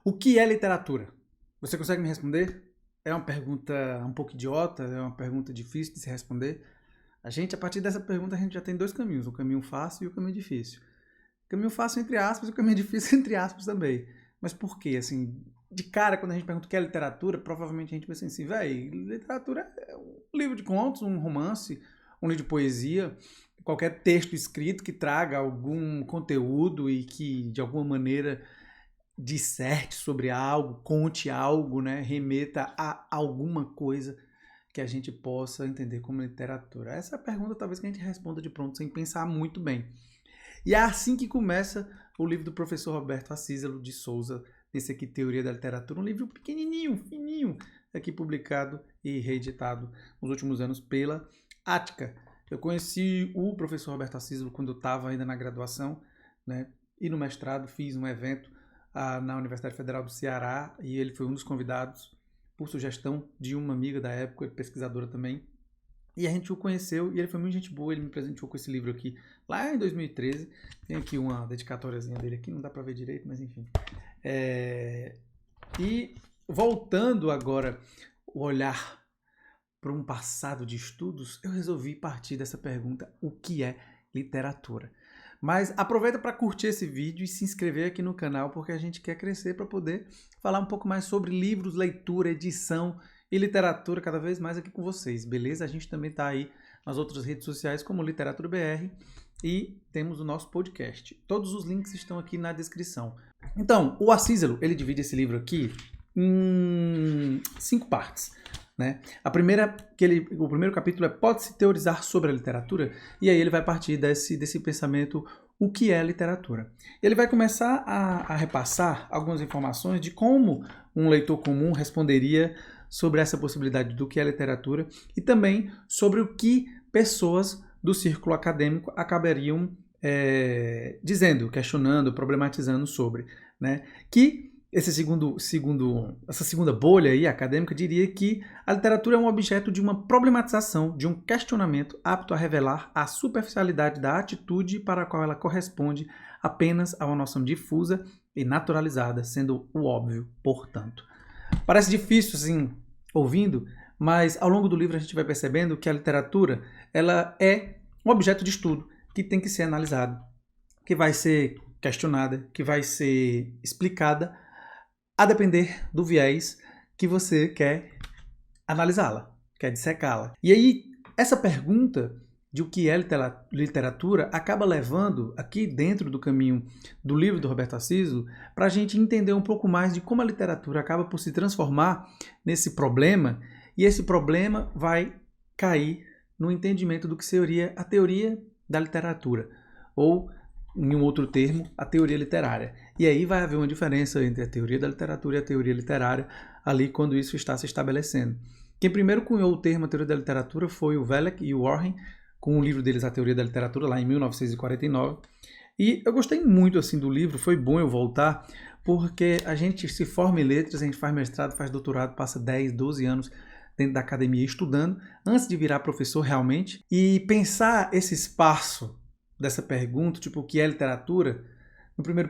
O que é literatura? Você consegue me responder? É uma pergunta um pouco idiota, é uma pergunta difícil de se responder. A partir dessa pergunta, a gente já tem dois caminhos, o caminho fácil e o caminho difícil. O caminho fácil entre aspas e o caminho difícil entre aspas também. Mas por quê? Assim, de cara, quando a gente pergunta o que é literatura, provavelmente a gente pensa assim, véi, literatura é um livro de contos, um romance, um livro de poesia, qualquer texto escrito que traga algum conteúdo e que, de alguma maneira, disserte sobre algo, conte algo, né? Remeta a alguma coisa que a gente possa entender como literatura. Essa é a pergunta talvez que a gente responda de pronto, sem pensar muito bem. E é assim que começa o livro do professor Roberto Acísalo de Souza, esse aqui, Teoria da Literatura, um livro pequenininho, fininho, aqui publicado e reeditado nos últimos anos pela Ática. Eu conheci o professor Roberto Acísalo quando eu estava ainda na graduação, né? E no mestrado fiz um evento na Universidade Federal do Ceará e ele foi um dos convidados por sugestão de uma amiga da época, pesquisadora também. E a gente o conheceu e ele foi muito gente boa, ele me presenteou com esse livro aqui lá em 2013. Tem aqui uma dedicatóriazinha dele aqui, não dá para ver direito, mas enfim. E voltando agora o olhar para um passado de estudos, eu resolvi partir dessa pergunta, o que é literatura? Mas aproveita para curtir esse vídeo e se inscrever aqui no canal, porque a gente quer crescer para poder falar um pouco mais sobre livros, leitura, edição e literatura cada vez mais aqui com vocês, beleza? A gente também está aí nas outras redes sociais como Literatura BR e temos o nosso podcast. Todos os links estão aqui na descrição. Então, o Acísalo, ele divide esse livro aqui em 5 partes. Né? O primeiro capítulo é Pode-se teorizar sobre a literatura? E aí ele vai partir desse pensamento, o que é literatura? Ele vai começar a repassar algumas informações de como um leitor comum responderia sobre essa possibilidade do que é literatura e também sobre o que pessoas do círculo acadêmico acabariam dizendo, questionando, problematizando sobre. Né? Que essa segunda bolha aí, acadêmica diria que a literatura é um objeto de uma problematização, de um questionamento apto a revelar a superficialidade da atitude para a qual ela corresponde apenas a uma noção difusa e naturalizada, sendo o óbvio, portanto. Parece difícil, assim, ouvindo, mas ao longo do livro a gente vai percebendo que a literatura ela é um objeto de estudo que tem que ser analisado, que vai ser questionada, que vai ser explicada, a depender do viés que você quer analisá-la, quer dissecá-la. E aí, essa pergunta de o que é literatura acaba levando, aqui dentro do caminho do livro do Roberto Acísalo, para a gente entender um pouco mais de como a literatura acaba por se transformar nesse problema, e esse problema vai cair no entendimento do que seria a teoria da literatura, ou em um outro termo, a teoria literária. E aí vai haver uma diferença entre a teoria da literatura e a teoria literária, ali quando isso está se estabelecendo. Quem primeiro cunhou o termo a teoria da literatura foi o Vellec e o Warren, com o livro deles A Teoria da Literatura, lá em 1949. E eu gostei muito assim do livro, foi bom eu voltar, porque a gente se forma em letras, a gente faz mestrado, faz doutorado, passa 10, 12 anos dentro da academia estudando, antes de virar professor realmente, e pensar esse espaço dessa pergunta, tipo, o que é literatura, no primeiro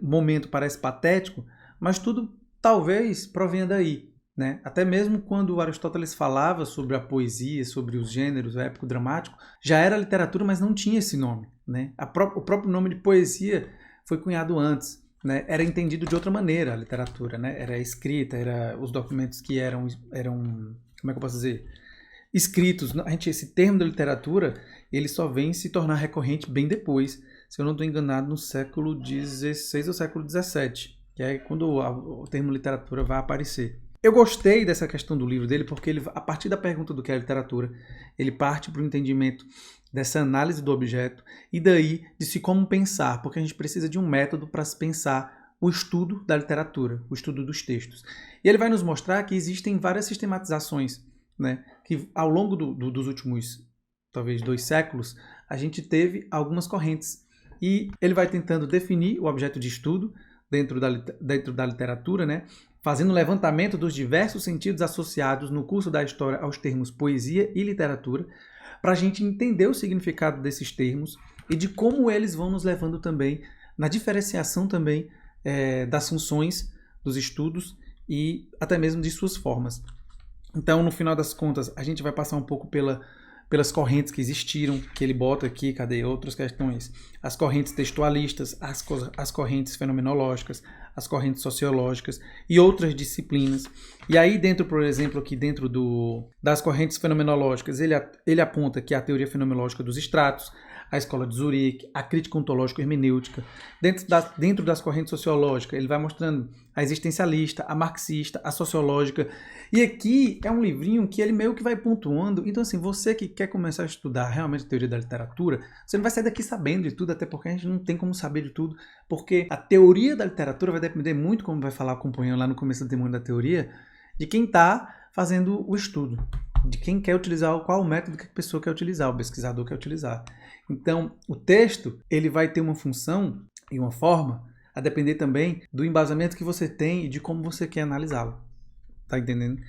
momento parece patético, mas tudo talvez provenha daí, né? Até mesmo quando Aristóteles falava sobre a poesia, sobre os gêneros, o épico dramático, já era literatura, mas não tinha esse nome, né? O próprio nome de poesia foi cunhado antes, né? Era entendido de outra maneira a literatura, né? Era escrita, era os documentos que eram como é que eu posso dizer? Escritos. Esse termo da literatura, ele só vem se tornar recorrente bem depois, se eu não estou enganado, no século XVI ou século XVII, que é quando o termo literatura vai aparecer. Eu gostei dessa questão do livro dele, porque ele, a partir da pergunta do que é literatura, ele parte para o entendimento dessa análise do objeto e daí de se como pensar, porque a gente precisa de um método para se pensar o estudo da literatura, o estudo dos textos. E ele vai nos mostrar que existem várias sistematizações, né, que ao longo dos últimos, talvez 2 séculos, a gente teve algumas correntes. E ele vai tentando definir o objeto de estudo dentro da literatura, né, fazendo um levantamento dos diversos sentidos associados no curso da história aos termos poesia e literatura, para a gente entender o significado desses termos e de como eles vão nos levando também na diferenciação também das funções dos estudos e até mesmo de suas formas. Então, no final das contas, a gente vai passar um pouco pelas correntes que existiram, que ele bota aqui, cadê outras questões? As correntes textualistas, as correntes fenomenológicas, as correntes sociológicas e outras disciplinas. E aí dentro, por exemplo, aqui dentro das correntes fenomenológicas, ele aponta que a teoria fenomenológica dos estratos, a escola de Zurique, a crítica ontológico-hermenêutica. Dentro das correntes sociológicas, ele vai mostrando a existencialista, a marxista, a sociológica. E aqui é um livrinho que ele meio que vai pontuando. Então, assim, você que quer começar a estudar realmente a teoria da literatura, você não vai sair daqui sabendo de tudo, até porque a gente não tem como saber de tudo, porque a teoria da literatura vai depender muito, como vai falar acompanhando lá no começo do testemunho da teoria, de quem está fazendo o estudo, de quem quer utilizar, qual o método que a pessoa quer utilizar, o pesquisador quer utilizar. Então, o texto, ele vai ter uma função e uma forma a depender também do embasamento que você tem e de como você quer analisá-lo. Tá entendendo?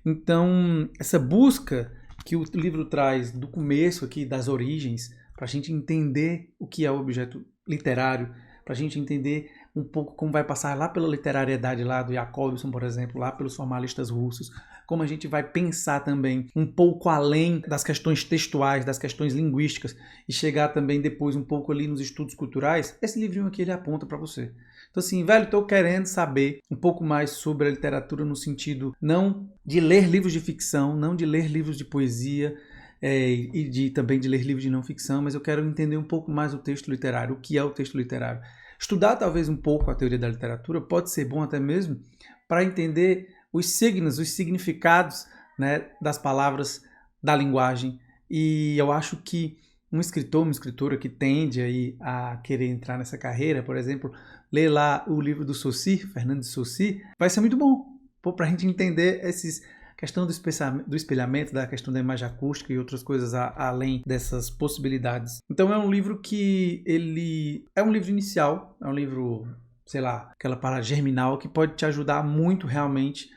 Então, essa busca que o livro traz do começo aqui, das origens, para a gente entender o que é o objeto literário, para a gente entender um pouco como vai passar lá pela literariedade lá do Jacobson, por exemplo, lá pelos formalistas russos, como a gente vai pensar também um pouco além das questões textuais, das questões linguísticas e chegar também depois um pouco ali nos estudos culturais. Esse livrinho aqui ele aponta para você. Então assim, velho, estou querendo saber um pouco mais sobre a literatura no sentido não de ler livros de ficção, não de ler livros de poesia, e também de ler livros de não ficção, mas eu quero entender um pouco mais o texto literário, o que é o texto literário. Estudar talvez um pouco a teoria da literatura pode ser bom até mesmo para entender os signos, os significados, né, das palavras, da linguagem. E eu acho que um escritor, uma escritora que tende aí a querer entrar nessa carreira, por exemplo, ler lá o livro do Saussure, Fernando de Saussure, vai ser muito bom para a gente entender esses questão do espelhamento, da questão da imagem acústica e outras coisas além dessas possibilidades. Então é um livro que ele é um livro inicial, é um livro, sei lá, aquela palavra germinal que pode te ajudar muito realmente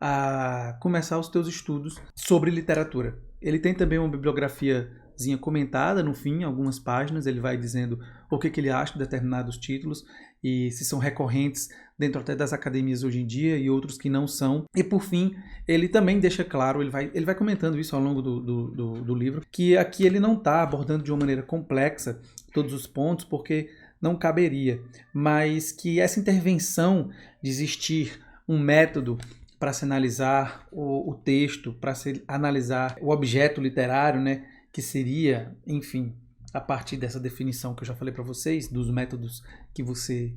a começar os teus estudos sobre literatura. Ele tem também uma bibliografiazinha comentada no fim, algumas páginas, ele vai dizendo o que ele acha de determinados títulos e se são recorrentes dentro até das academias hoje em dia e outros que não são. E por fim, ele também deixa claro, ele vai comentando isso ao longo do livro, que aqui ele não está abordando de uma maneira complexa todos os pontos, porque não caberia, mas que essa intervenção de existir um método para se analisar o texto, para se analisar o objeto literário, né, que seria, enfim, a partir dessa definição que eu já falei para vocês, dos métodos que você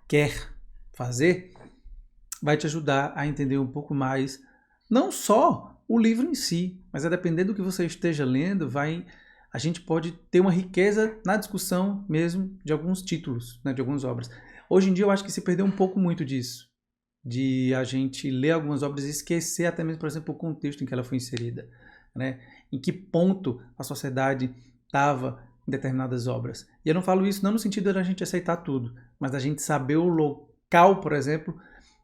quer fazer, vai te ajudar a entender um pouco mais, não só o livro em si, mas a depender do que você esteja lendo, a gente pode ter uma riqueza na discussão mesmo de alguns títulos, né, de algumas obras. Hoje em dia eu acho que se perdeu um pouco muito disso, de a gente ler algumas obras e esquecer até mesmo, por exemplo, o contexto em que ela foi inserida, né? Em que ponto a sociedade estava em determinadas obras. E eu não falo isso não no sentido da gente aceitar tudo, mas da gente saber o local, por exemplo,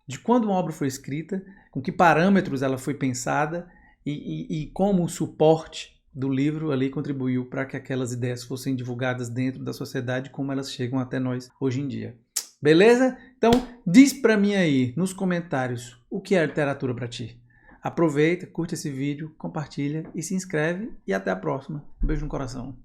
de quando uma obra foi escrita, com que parâmetros ela foi pensada e como o suporte do livro ali contribuiu para que aquelas ideias fossem divulgadas dentro da sociedade, como elas chegam até nós hoje em dia. Beleza? Então, diz pra mim aí nos comentários o que é literatura pra ti. Aproveita, curte esse vídeo, compartilha e se inscreve e até a próxima. Um beijo no coração.